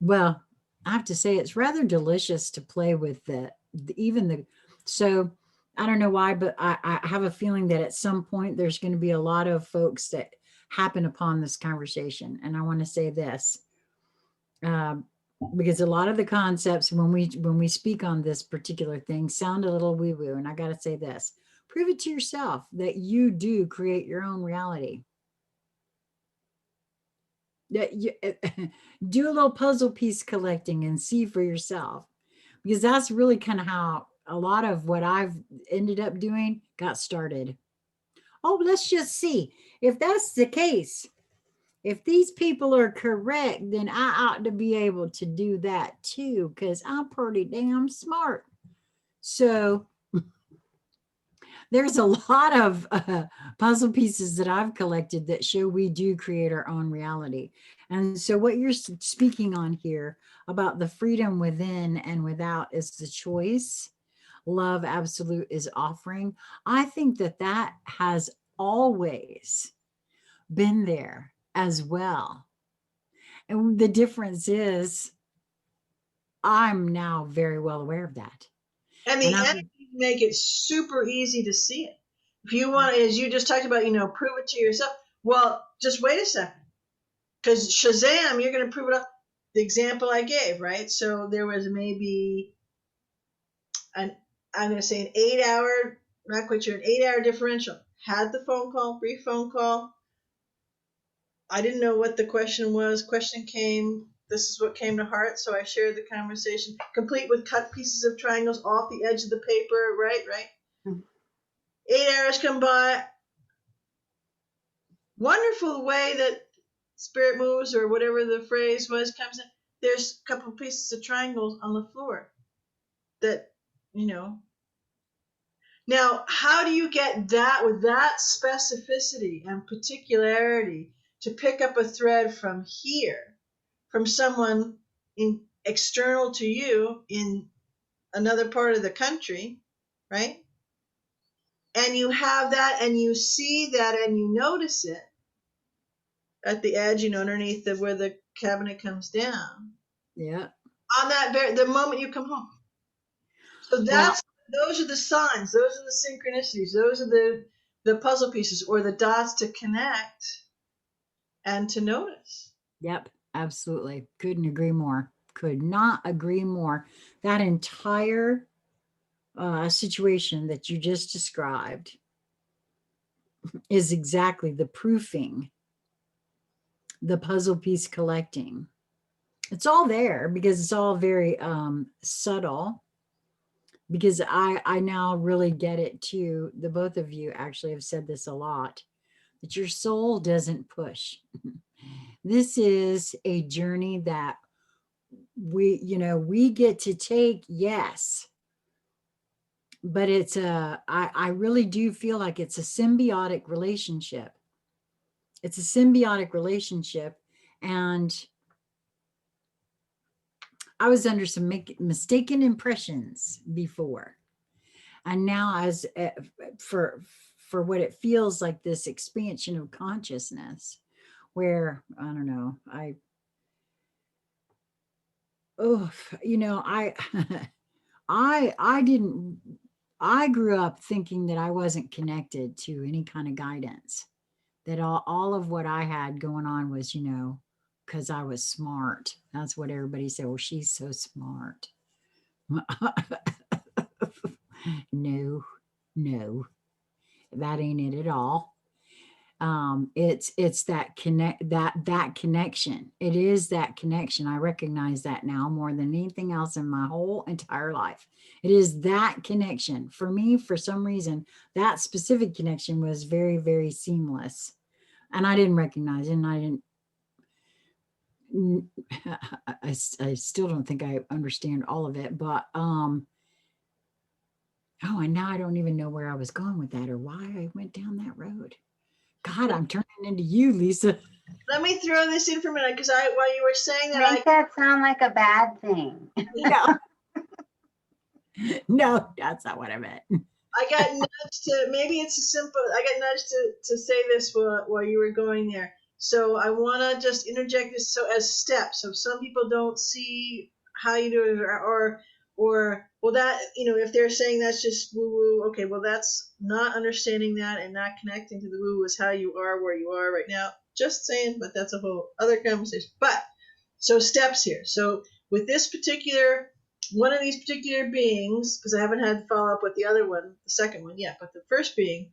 well, I have to say it's rather delicious to play with even the, so I don't know why, but I have a feeling that at some point there's going to be a lot of folks that happen upon this conversation. And I want to say this, um, because a lot of the concepts when we speak on this particular thing sound a little woo woo. And I got to say this, prove it to yourself that you do create your own reality. That you do a little puzzle piece collecting and see for yourself, because that's really kind of how a lot of what I've ended up doing got started. Oh, let's just see if that's the case. If these people are correct, then I ought to be able to do that too, because I'm pretty damn smart. So there's a lot of puzzle pieces that I've collected that show we do create our own reality. And so, what you're speaking on here about the freedom within and without is the choice love absolute is offering. I think that that has always been there as well. And the difference is, I'm now very well aware of that. And And the I'm, energy make it super easy to see it. If you want, as you just talked about, prove it to yourself. Well, just wait a second, because Shazam, you're going to prove it up. The example I gave, right? So there was maybe an, I'm going to say an 8 hour, not quite sure, an 8 hour differential. Had the phone call, brief phone call. I didn't know what the question was. Question came. This is what came to heart. So I shared the conversation, complete with cut pieces of triangles off the edge of the paper. Right, right. Mhm. 8 hours come by. Wonderful way that spirit moves, or whatever the phrase was, comes in. There's a couple of pieces of triangles on the floor that, you know. Now, how do you get that with that specificity and particularity to pick up a thread from here, from someone external to you in another part of the country, right? And you have that and you see that and you notice it at the edge, underneath where the cabinet comes down. yeah. On the moment you come home. So Well, those are the signs, those are the synchronicities, those are the puzzle pieces or the dots to connect and to notice. yep, absolutely. Couldn't agree more. Could not agree more. That entire situation that you just described is exactly the proofing, the puzzle piece collecting. It's all there because it's all very subtle. Because I now really get it too. The both of you actually have said this a lot, that your soul doesn't push. This is a journey that we get to take, yes, but I really do feel like it's a symbiotic relationship. It's a symbiotic relationship. And I was under some mistaken impressions before. And now as for what it feels like, this expansion of consciousness, where I don't know, oh, I I didn't, I grew up thinking that I wasn't connected to any kind of guidance, that all of what I had going on was, because I was smart. That's what everybody said. Well, she's so smart. No, no, that ain't it at all. It's that that connection. It is that connection. I recognize that now more than anything else in my whole entire life. It is that connection for me. For some reason, that specific connection was very, very seamless, and I didn't recognize it, and I didn't. I still don't think I understand all of it, but oh, and now I don't even know where I was going with that or why I went down that road. God, I'm turning into you, Lisa. Let me throw this in for a minute, because while you were saying that, Make that sound like a bad thing. No, no, that's not what I meant. I got nudged to, maybe it's a simple, I got nudged to say this while you were going there. So I want to just interject this so as steps. So some people don't see how you do it, or well, that, if they're saying that's just woo woo, okay, well, that's not understanding that and not connecting to the woo is how you are where you are right now. Just saying, but that's a whole other conversation. But so steps here. So with this particular one of these particular beings, because I haven't had follow up with the other one, the second one yet, but the first being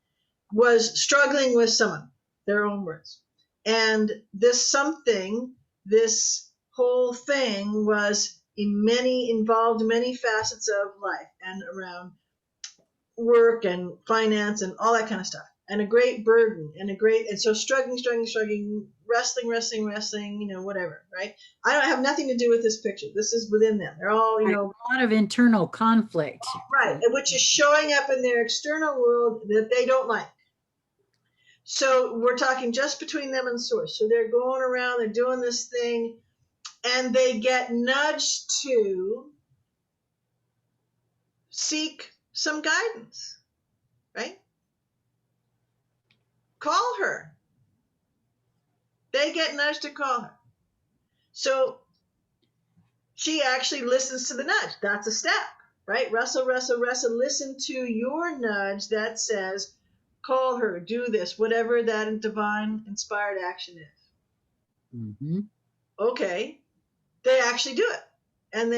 was struggling with someone, their own words. And this whole thing was involved many facets of life and around work and finance and all that kind of stuff. And a great burden and so struggling, wrestling, whatever, right? I don't have nothing to do with this picture. This is within them. They're all, A lot of internal conflict. right, which is showing up in their external world that they don't like. So we're talking just between them and source. So they're going around, they're doing this thing, and they get nudged to seek some guidance, right? Call her. They get nudged to call her. So she actually listens to the nudge. That's a step, right? Wrestle, listen to your nudge that says, call her, do this, whatever that divine inspired action is. Mm-hmm. Okay, they actually do it. And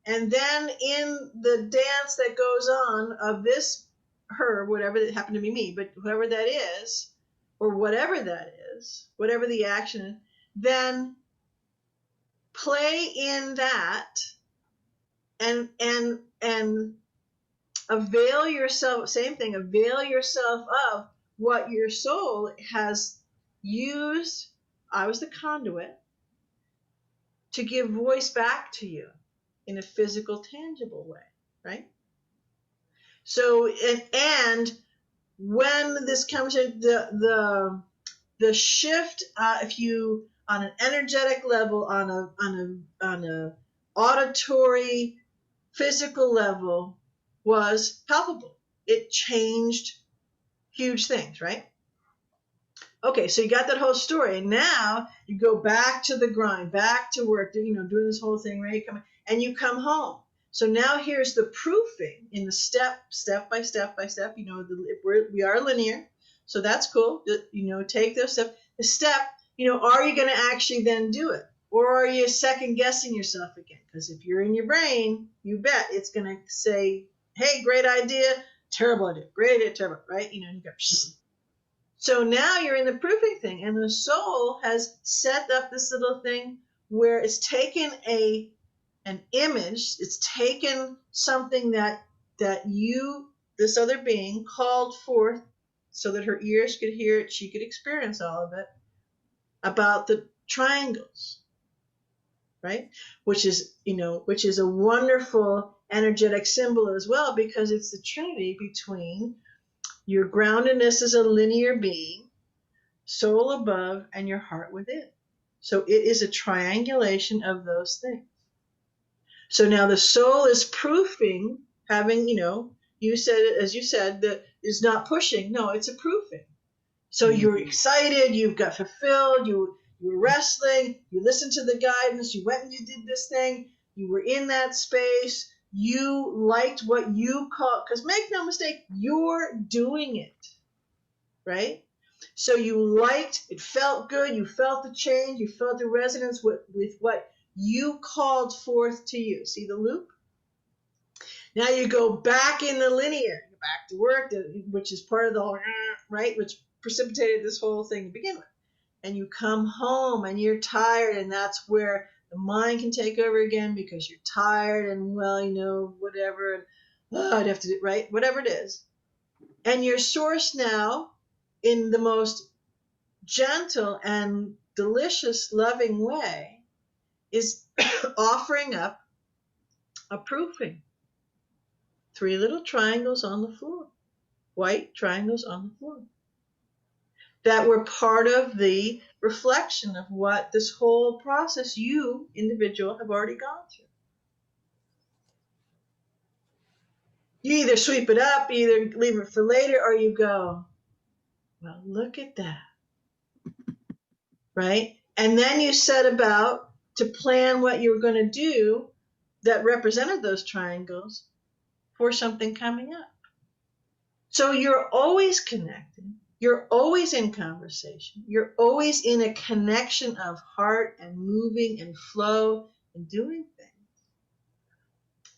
and then in the dance that goes on of this, her, whatever that happened to be me, but whoever that is, or whatever that is, whatever the action is, then play in that and avail yourself, same thing, avail yourself of what your soul has used. I was the conduit to give voice back to you in a physical, tangible way, right? So, and when this comes to the shift, if you on an energetic level, on a auditory, physical level, was palpable. It changed huge things, right? Okay, so you got that whole story. And now you go back to the grind, back to work, doing this whole thing, right? And you come home. So now here's the proofing in the step by step. We are linear, so that's cool. Take those steps. The step, are you going to actually then do it? Or are you second guessing yourself again? Because if you're in your brain, you bet it's going to say, hey, great idea, terrible idea, great idea, terrible, right? You go, psh. So now you're in the proofing thing, and the soul has set up this little thing where it's taken an image, it's taken something that you, this other being, called forth so that her ears could hear it, she could experience all of it, about the triangles, right? Which is a wonderful energetic symbol as well, because it's the trinity between your groundedness as a linear being, soul above, and your heart within. So it is a triangulation of those things. So now the soul is proofing, having, you said, that is not pushing. No, it's a proofing. So you're excited, you've got fulfilled, you were wrestling, you listened to the guidance, you went and you did this thing, you were in that space, you liked what you call, because make no mistake, you're doing it, right? So you liked, it felt good, you felt the change, you felt the resonance with what you called forth to you. See the loop? Now you go back in the linear, back to work, which is part of the whole, right, which precipitated this whole thing to begin with. And you come home and you're tired, and that's where the mind can take over again, because you're tired and, whatever, I'd have to do, right, whatever it is. And your source now, in the most gentle and delicious, loving way, is offering up a proofing. 3 little triangles on the floor, white triangles on the floor. that were part of the reflection of what this whole process you, individual, have already gone through. You either sweep it up, you either leave it for later, or you go, well, look at that, right? And then you set about to plan what you were going to do that represented those triangles for something coming up. So you're always connected. You're always in conversation. You're always in a connection of heart and moving and flow and doing things.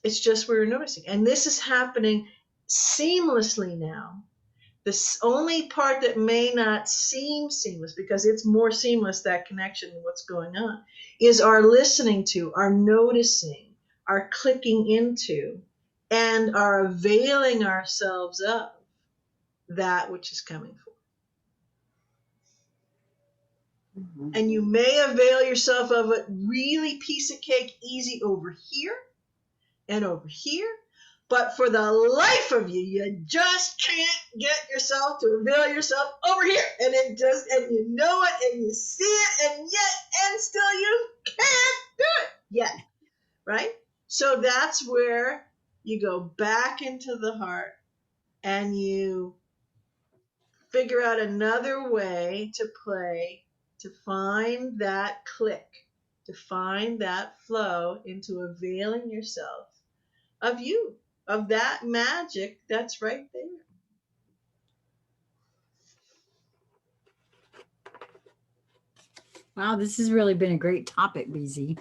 It's just we're noticing. And this is happening seamlessly now. The only part that may not seem seamless, because it's more seamless, that connection and what's going on, is our listening to, our noticing, our clicking into, and our availing ourselves of that which is coming forth. Mhm. And you may avail yourself of it really piece of cake easy over here and over here, but for the life of you, you just can't get yourself to avail yourself over here. And it just, and you know it, and you see it, and yet, and still you can't do it yet, right? So that's where you go back into the heart and you figure out another way to play, to find that click, to find that flow into availing yourself of you, of that magic that's right there. Wow, this has really been a great topic, BZ.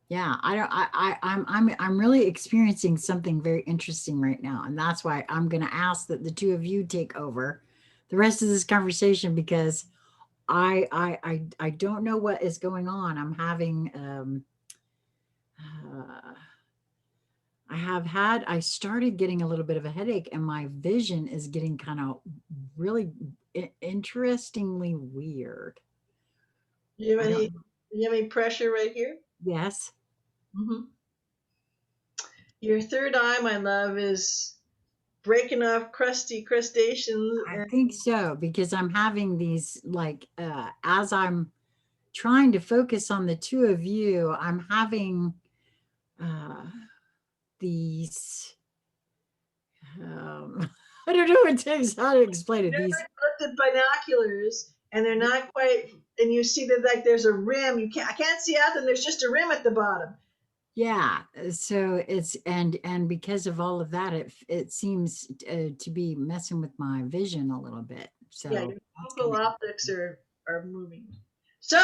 Yeah, I'm really experiencing something very interesting right now, and that's why I'm going to ask that the two of you take over the rest of this conversation, because I don't know what is going on. I'm having I started getting a little bit of a headache, and my vision is getting kind of really interestingly weird. You I have any, don't. you have any pressure right here? Yes. Mm-hmm. Your third eye, my love, is breaking off crusty crustaceans. I And think so, because I'm having these, like, as I'm trying to focus on the two of you, I'm having uh, these, I don't know how to explain it. they're These, like lifted binoculars, and they're not quite, and you see that like there's a rim. I can't see out, and there's just a rim at the bottom. yeah. So it's, and because of all of that, it seems to be messing with my vision a little bit. Yeah, So your that's focal kind of, optics are moving. So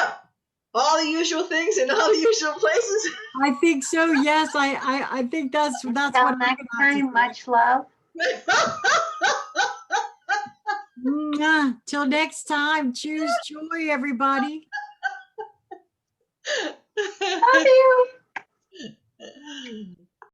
all the usual things in all the usual places. I think so. Yes, I think that's what Until I'm next about to time, say. much love. Till next time, choose joy, everybody. Love you.